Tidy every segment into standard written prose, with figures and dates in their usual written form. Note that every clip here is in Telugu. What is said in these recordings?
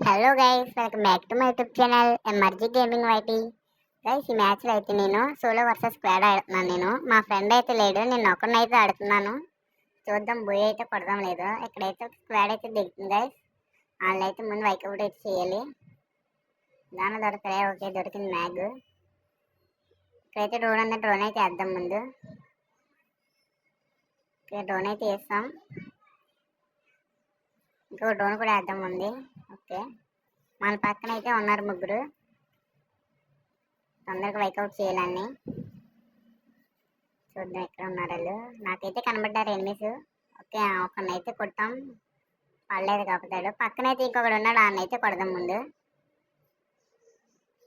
Hello guys, welcome back to my YouTube channel ఎమర్జీ గేమింగ్ వైటీ. గైస్, ఈ మ్యాచ్లో అయితే నేను సోలో వర్సెస్ స్క్వాడ్ ఆడుతున్నాను. మా ఫ్రెండ్ అయితే లేడు, నేను ఒకరినైతే ఆడుతున్నాను. చూద్దాం బోయ్ అయితే కొడదాం లేదు. ఇక్కడైతే స్క్వాడ్ అయితే దిగుతుంది గైస్. వాళ్ళు అయితే ముందు వైకౌట్ అయితే చేయాలి. దాని దొరకలే. ఓకే, దొరికింది మ్యాగ్. ఇక్కడైతే డ్రోన్ ఉంది, డ్రోన్ అయితే వేద్దాం ముందు. ఓకే, డ్రోన్ అయితే వేస్తాం. ఇంకో డ్రోన్ కూడా వేద్దాం ఉంది. ఓకే, మన పక్కన అయితే ఉన్నారు ముగ్గురు. తొందరగా వైకౌట్ చేయాలని చూద్దాం. ఎక్కడ ఉన్నారు వాళ్ళు? నాకైతే కనబడ్డారు ఎనిమిస్. ఓకే, ఒకరినైతే కొట్టాం, పడలేదు కాకపోతాడు. పక్కనైతే ఇంకొకడు ఉన్నాడు, ఆయనైతే కొడదాం ముందు.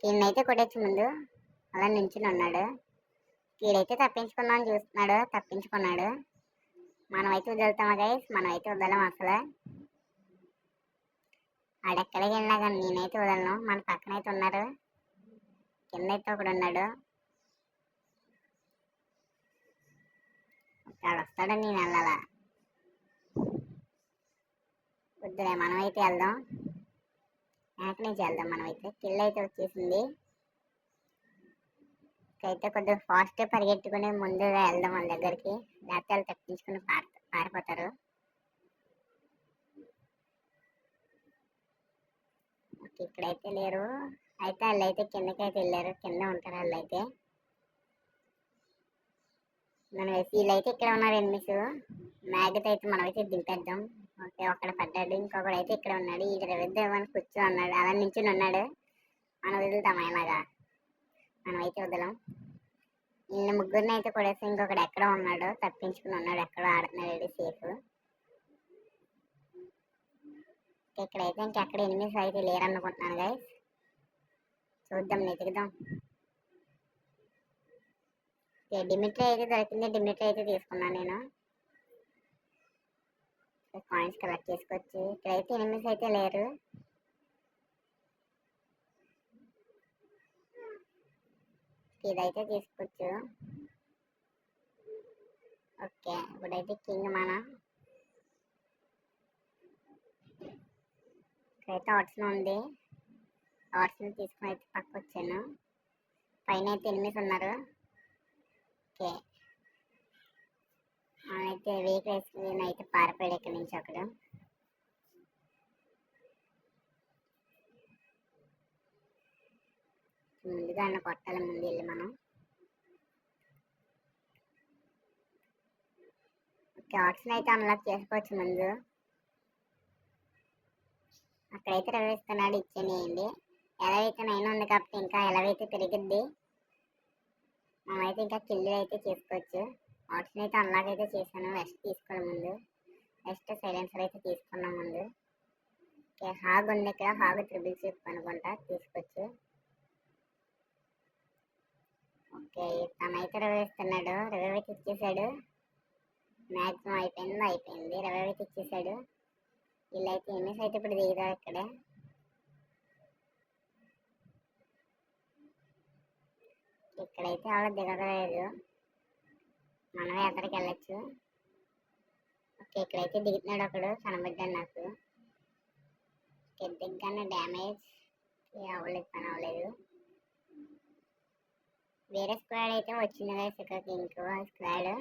ఈయనైతే కొట్టచ్చు ముందు. అలా నించుని ఉన్నాడు. వీడైతే తప్పించుకుందామని చూస్తున్నాడు, తప్పించుకున్నాడు. మనమైతే వదులుతామా గైస్? మనమైతే వదలం అసలు. ఆడెక్కడికి వెళ్ళినా కానీ నేనైతే వదలను. మన పక్కనైతే ఉన్నారు, కింద అయితే ఒకడు ఉన్నాడు. వాడు వస్తాడని నేను వెళ్ళాలా? వద్దులే, మనమైతే వెళ్దాం. వెనక నుంచి వెళ్దాం. మనమైతే కిల్ అయితే వచ్చేసింది. అయితే కొద్దిగా ఫాస్ట్గా పరిగెట్టుకుని ముందుగా వెళ్దాం వాళ్ళ దగ్గరికి. లేకపోతే వాళ్ళు తప్పించుకుని పారిపోతారు. ఓకే, ఇక్కడైతే లేరు. అయితే వాళ్ళు అయితే కిందకైతే వెళ్ళారు. కింద ఉంటారు వాళ్ళు అయితే. మనం వీళ్ళైతే ఇక్కడ ఉన్నారు ఎనిమిస్. మ్యాగ్తో అయితే మనమైతే దింపేద్దాం. ఓకే, ఒక్కడ పడ్డాడు. ఇంకొకడు అయితే ఇక్కడ ఉన్నాడు. ఈ రవిద్దామని కూర్చొని ఉన్నాడు, అలా నించుని ఉన్నాడు. మనం వదులుతామా? ఇలాగా మనమైతే వదలం. నిన్న ముగ్గురిని అయితే కొడేసి ఇంకొకడు ఎక్కడ ఉన్నాడు, తప్పించుకుని ఉన్నాడు, ఎక్కడో ఆడుతున్నాడు సేఫ్. ఇక్కడైతే ఇంకెక్కడ ఎనిమిస్ అయితే లేరనుకుంటున్నాను గైస్. చూద్దాం, వెతుకుదాం. డిమిట్రీ అయితే దొరికింది. డిమిట్రీ అయితే తీసుకున్నాను నేను. కాయిన్స్ కలెక్ట్ చేసుకోవచ్చు. ఇక్కడైతే ఎనిమిస్ అయితే లేరు. ఇదైతే తీసుకోవచ్చు. ఓకే, ఇప్పుడైతే కింగ్ మన ఇక్కడైతే ఆర్ట్స్లో ఉంది. ఆర్ట్స్ని తీసుకుని అయితే పక్క వచ్చాను. పైన అయితే ఎనిమిస్ ఉన్నారు. ఓకే, అయితే వెహికల్ వేసుకుని అయితే పారిపోయాడు ఇక్కడి నుంచి అక్కడ. ముందుగా అన్న కొట్టాలి, ముందు వెళ్ళి మనం. ఓకే, ఆర్ట్స్ని అయితే అన్లాక్ చేసుకోవచ్చు ముందు. అక్కడైతే రవిస్తున్నాడు, ఇచ్చేయండి. ఎలా అయితే 9 ఉంది కాబట్టి ఇంకా ఎలా అయితే పెరిగిద్ది. మనమైతే ఇంకా కిల్లు అయితే చేసుకోవచ్చు. ఆప్షన్ అయితే అన్లాక్ అయితే చేశాను. వెస్ట్ తీసుకోవడం ముందు, వెస్ట్ సైలెన్సర్ అయితే తీసుకున్నాం ముందు. ఓకే, హాగ్ ఉంది ఇక్కడ. హాగ్ ట్రిపుల్ షిప్ అనుకుంటా, తీసుకోవచ్చు. ఓకే, తనైతే రవేస్తున్నాడు. రవి అయితే ఇచ్చేసాడు. మ్యాక్సిమం అయిపోయింది. రవి అయితే ఇచ్చేసాడు. వీళ్ళైతే ఎనిమిస్ అయితే ఇప్పుడు దిగుతారు ఇక్కడే. ఇక్కడైతే ఆవిడ దిగలేదు, మనమే ఎక్కడికి వెళ్ళచ్చు. ఓకే, ఇక్కడైతే దిగుతున్నాడు ఒకడు, కనబడ్డాడు నాకు. దిగ్గానే డ్యామేజ్ అవ్వలేదు, పని అవ్వలేదు. వేరే స్క్వాడ్ అయితే వచ్చింది కదా ఇక్కడికి. ఇంకో స్క్వాడ్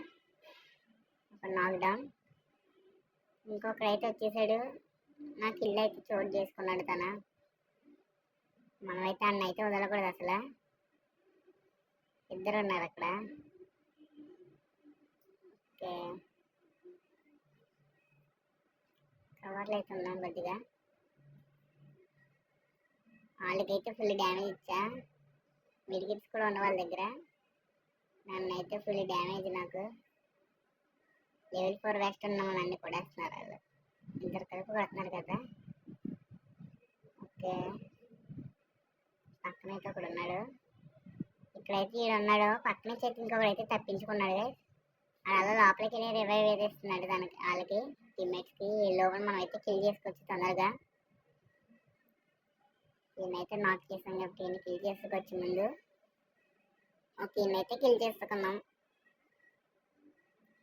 ఒక నాక్డౌన్. ఇంకొకడైతే వచ్చేసాడు. నాకు ఇల్లు అయితే చోటు చేసుకున్నాడు తన. మనమైతే అన్న అయితే వదలకూడదు అసలు. ఇద్దరు ఉన్నారు అక్కడ. ఓకే, కవర్లు అయితే ఉన్నాం కొద్దిగా. వాళ్ళకైతే ఫుల్ డ్యామేజ్ ఇచ్చా. మెడికిట్స్ కూడా ఉన్న వాళ్ళ దగ్గర. నన్ను అయితే ఫుల్ డ్యామేజ్. నాకు లెవెల్ 4 వెస్ట్ ఉన్నామని అన్ని కొడేస్తున్నారు వాళ్ళు. ఇద్దరు కలిపి కొడుతున్నారు కదా. ఓకే, పక్కనైతే ఒకడు ఉన్నాడు. ఇక్కడైతే ఈడు ఉన్నాడు. పక్కనే చేతి ఇంకొకడైతే తప్పించుకున్నాడు. అలా లోపలికి వెళ్ళి రివైవ్ వేసేస్తున్నాడు దానికి, వాళ్ళకి టీమ్మేట్స్కి. లోపల మనం అయితే కిల్ చేసుకోవచ్చు తొందరగా. ఈయనైతే నాక్ చేసాం కాబట్టి ఈయన కిల్ చేసుకోవచ్చు ముందు. ఓకే, ఈయనైతే కిల్ చేసుకున్నాం.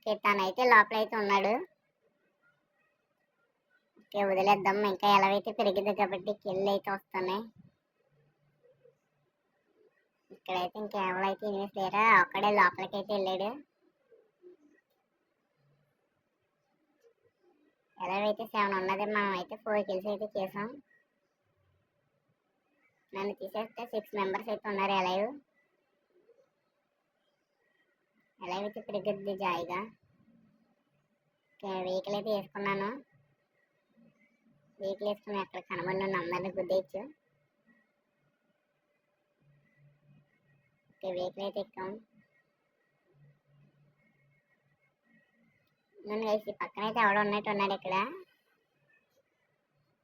ఓకే, తనైతే లోపల అయితే ఉన్నాడు. ఓకే, వదిలేద్దాం. ఇంకా ఎలాగైతే పెరిగింది కాబట్టి కిల్ అయితే వస్తున్నాయి. ఇక్కడైతే ఇంకెవరైతే అయితే ఇన్వెస్ట్ లేరా, ఒక్కడే లోపలికి అయితే వెళ్ళాడు. ఎలాగైతే 7 ఉన్నది, మనం అయితే 4 కిల్స్ అయితే చేసాం. నన్ను తీసేస్తే 6 మెంబర్స్ అయితే ఉన్నారు ఎలైవ్. ఎలైవ్ అయితే పెరుగుద్ది జాయిగా. వెహికల్ అయితే వేసుకున్నాను. వెహికల్ వేసుకుని అక్కడ కనబడి ఉన్న అందరినీ గుద్దేయచ్చు. వెహికల్ అయితే ఎక్కాం. నన్ను వేసి పక్కన అయితే ఎవడో ఉన్నట్టు ఉన్నాడు. ఇక్కడ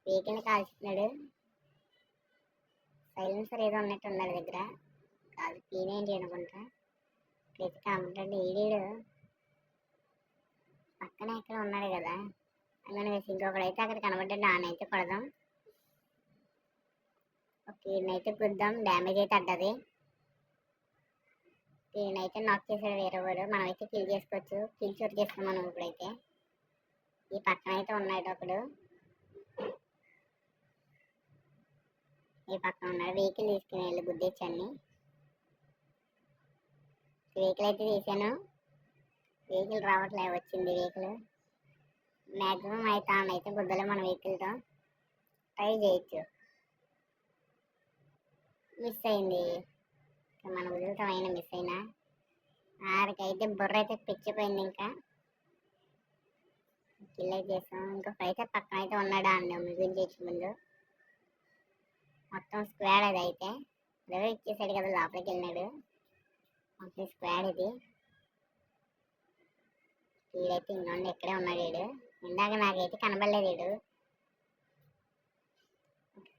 వెహికల్ని కాల్చుతున్నాడు. సైలెన్సర్ ఏదో ఉన్నట్టు ఉన్నాడు దగ్గర. కాదు, పీనేంటి అనుకుంటా. ఇక్కడైతే కనబడ్డాడు. ఈడీడు పక్కన ఎక్కడ ఉన్నాడు కదా. అందులో వేసి ఇంకొకడైతే అక్కడ కనబడ్డాడు. నానైతే పడదాం. ఓకే, ఈయనైతే గుద్దాం. డ్యామేజ్ అయితే అడ్డది. ఈయనైతే నాక్ చేసాడు వేరే వాడు. మనమైతే కిల్ చేసుకోవచ్చు. కిల్ చోటు చేస్తాం మనం ఇప్పుడైతే. ఈ పక్కన అయితే ఉన్నాడు ఒకడు. ఈ పక్కన ఉన్నాడు. వెహికల్ తీసుకుని వెళ్ళి గుద్దేచ్చండి. వెహికల్ అయితే తీసాను. వెహికల్ రావట్లే, వచ్చింది వెహికల్. మ్యాక్సిమం అయితే అయితే గుద్దలే మన వెహికల్తో. ట్రై చేయొచ్చు. మిస్ అయింది. మన వదులుతాం అయినా మిస్ అయినా. ఆరికైతే బుర్ర అయితే పిచ్చిపోయింది. ఇంకా కిల్ అయితే చేసాం. ఇంకొకైతే పక్కన అయితే ఉన్నాడు. అన్న ముగించేసి ముందు మొత్తం స్క్వాడ్ అది అయితే ఎవరో ఇచ్చేసాడు కదా, లోపలికి వెళ్ళినాడు. మొత్తం స్క్వాడ్ ఇది. వీడైతే ఇంకొండ ఇక్కడే ఉన్నాడు. వీడు ఇందాక నాకైతే కనబడలేదు. వీడు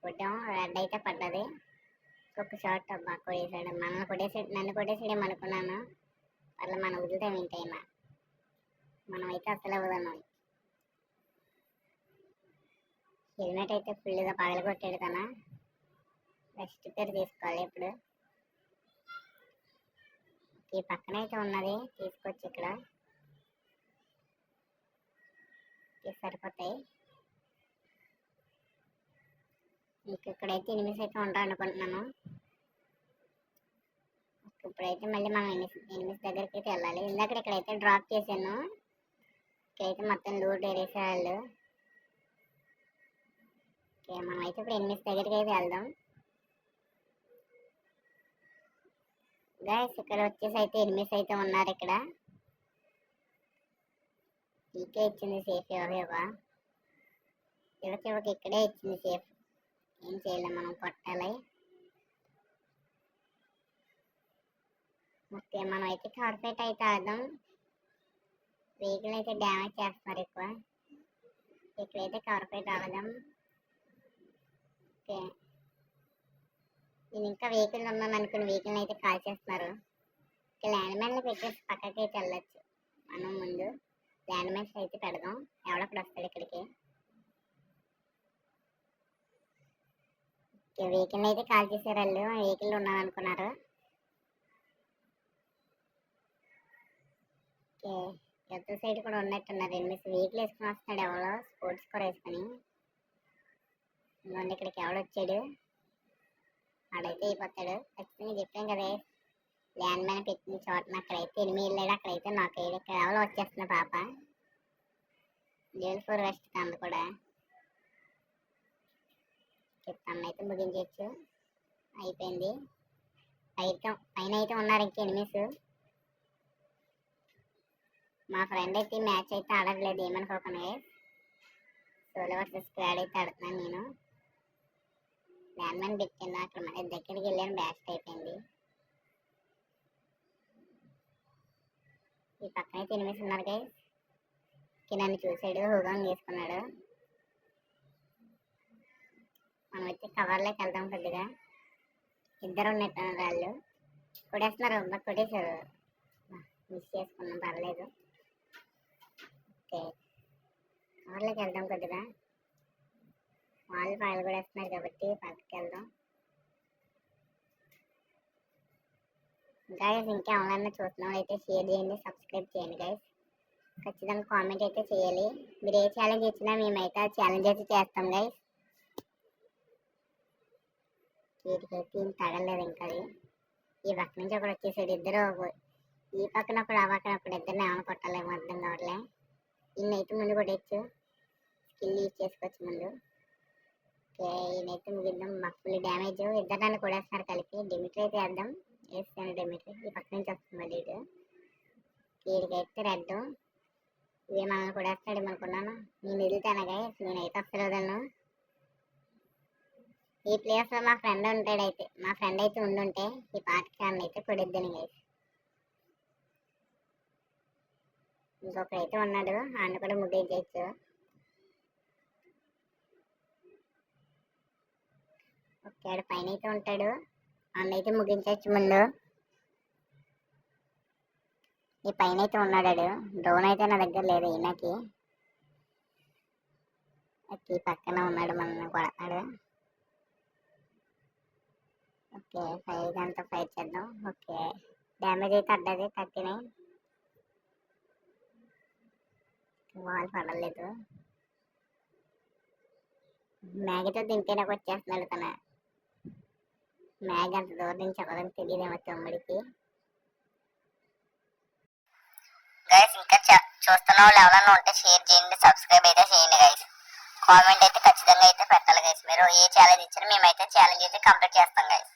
కొట్టాం, రెడ్ అయితే పడ్డది. ఒక్క షాట్ బాగా కొట్టేసాడు. మనల్ని కొట్టేసాడు, నన్ను కొట్టేసాడేమో అనుకున్నాను. అట్లా మనం వదులుతాం ఏంటైనా. మనం అయితే అసలు వదలం. హెల్మెట్ అయితే ఫుల్గా పగల కొట్టాడు తన. రెస్ట్ పేరు తీసుకోవాలి ఇప్పుడు. ఈ పక్కన అయితే ఉన్నది, తీసుకొచ్చి ఇక్కడ సరిపోతాయి. ఇక్కడైతే ఎనిమిస్ అయితే ఉంటారు అనుకుంటున్నాను. ఇప్పుడైతే మళ్ళీ మనం ఎనిమిస్ దగ్గరికి అయితే వెళ్ళాలి. ఇందాక ఇక్కడైతే డ్రాప్ చేశాను. ఇక్కడైతే మొత్తం లూట్ ఏరేసే వాళ్ళు. ఓకే, మనం అయితే ఇప్పుడు ఎనిమిస్ దగ్గరికి అయితే వెళ్దాం. గైస్, ఇక్కడ వచ్చేసి అయితే ఎనిమిస్ అయితే ఉన్నారు. ఇక్కడ ఈకే ఇచ్చింది సేఫ్. ఎవరేవా చివరికి ఇక్కడే ఇచ్చింది సేఫ్. ఏం చేయలేం, మనం కొట్టాలి. ఓకే, మనం అయితే కార్పొరేట్ అయితే ఆడదాం. వెహికల్ అయితే డ్యామేజ్ చేస్తున్నారు ఎక్కువ. ఇక్కడైతే కార్పొరేట్ ఆడదాం. ఓకే, నేను ఇంకా వెహికల్ ఉన్నాను అనుకుని వెహికల్ అయితే కాల్ చేస్తున్నారు. ల్యాండ్ మ్యాన్లు పెట్టేసి పక్కకి అయితే వెళ్ళొచ్చు. మనం ముందు ల్యాండ్ మ్యాన్స్ అయితే పెడదాం. ఎవడప్పుడు వస్తాడు ఇక్కడికి. వెహికల్ అయితే కాల్ చేశారు వాళ్ళు. వెహికల్ ఉన్నాను అనుకున్నారు. ఓకే, ఎత్తు సైడ్ కూడా ఉన్నట్టున్నారు. ఎనిమిది వెహికల్ వేసుకుని వస్తున్నాడు ఎవరో, స్పోర్ట్స్ కూడా వేసుకొని. ఇంకోండి ఇక్కడికి ఎవడొచ్చాడు, ఆడైతే అయిపోతాడు. ఖచ్చితంగా చెప్పాం కదా, ల్యాండ్ మ్యాన్ పెట్టిన చోట అక్కడైతే ఎనిమిది వెళ్ళాడు. అక్కడైతే నాకు ఇక్కడ ఎవరో వచ్చేస్తున్న పాప. జైల్ 4 వెస్ట్ అందు కూడా తనైతే ముగించవచ్చు. అయిపోయింది. పైన అయితే ఉన్నారు ఇంక ఎనిమిస్. మా ఫ్రెండ్ అయితే మ్యాచ్ అయితే ఆడట్లేదు, ఏమనుకోకుండా. సోలో వర్సెస్ స్క్వాడ్ అయితే ఆడుతున్నాను నేను. ల్యాండ్ మ్యాన్ పెట్టాను, అక్కడ మన దగ్గరికి వెళ్ళాను, బ్యాస్ట్ అయిపోయింది. ఈ పక్కన అయితే ఎనిమిస్ ఉన్నారు గైస్. నన్ను చూసాడు, హోగాన్ చేసుకున్నాడు. మనం అయితే కవర్లోకి వెళ్దాం. కొద్దిగా ఇద్దరు ఉన్నట్టున్నారు వాళ్ళు. కొట్టేస్తున్నారు, కొట్టేశారు. మిస్ చేసుకున్నాం, పర్లేదు. ఓకే, కవర్లోకి వెళ్దాం. కొద్దిగా వాళ్ళు పాయలు కూడా వేస్తున్నారు కాబట్టి పక్కకి వెళ్దాం. గైస్, ఇంకా ఎవరైనా చూస్తున్నాం అయితే షేర్ చేయండి, సబ్స్క్రైబ్ చేయండి గైస్. ఖచ్చితంగా కామెంట్ అయితే చేయాలి. మీరు ఏ ఛాలెంజ్ ఇచ్చినా మేమైతే ఆ ఛాలెంజ్ అయితే చేస్తాం గైస్. వీటికైతే ఏం తగలేదు ఇంకా అది. ఈ పక్క నుంచి ఒకడు వచ్చేసాడు. ఇద్దరు ఈ పక్కన ఒకడు ఆ పక్కన ఒకడు ఇద్దరిని ఏమైనా కొట్టాలేమో అర్థం కావట్లే. ఈయనైతే ముందు కొట్టచ్చు, స్కిల్ యూజ్ చేసుకోవచ్చు ముందు. ఓకే ఈయనైతే ముగిద్దాం. మాకు ఫుల్ డ్యామేజ్. ఇద్దరు నన్ను కొడేస్తున్నారు కలిపి. డిమిట్రీ అయితే వేద్దాం. వేస్తాను డిమిట్రీ. ఈ పక్క నుంచి వస్తుంది మళ్ళీ ఇటు. వీడికైతే రెడ్. ఇవే మనల్ని కొడేస్తాడు అనుకున్నాను. నేను వదులుతాను గైస్, నేనైతే అసలు వదలను. ఈ ప్లేస్ లో మా ఫ్రెండ్ ఉంటాడైతే, మా ఫ్రెండ్ అయితే ఉండుంటే ఈ పాటకి అన్న అయితే కొడిద్దని గైస్. ఇంకొకడైతే ఉన్నాడు, అన్న కూడా ముగ్గేయచ్చు. ఓకే ఆడు పైన అయితే ఉంటాడు, అన్న అయితే ముగించవచ్చు ముందు. ఈ పైన అయితే ఉన్నాడు. డ్రోన్ అయితే నా దగ్గర లేదు ఈయనకి. ఈ పక్కన ఉన్నాడు, మనల్ని కొడతాడు. ఓకే ఫైర్ గన్తో ఫైర్ చేద్దాం. ఓకే డ్యామేజ్ అయితే అడ్డది 39. వాల్ పడలేదు. మ్యాగీతో దింపే నాకు వచ్చేస్తున్నాడు తన. మ్యాగ్ అంత దూరం నుంచి ఎవరికి తెలియదేమో తమ్ముడికి. గైస్ ఇంకా చూస్తున్న వాళ్ళు ఎవరైనా ఉంటే షేర్ చేయండి, సబ్స్క్రైబ్ అయితే చేయండి గైస్. కామెంట్ అయితే ఖచ్చితంగా అయితే పెట్టాలి గైస్. మీరు ఏ ఛాలెంజ్ ఇచ్చినా మేమైతే ఛాలెంజ్ అయితే కంప్లీట్ చేస్తాం గైస్.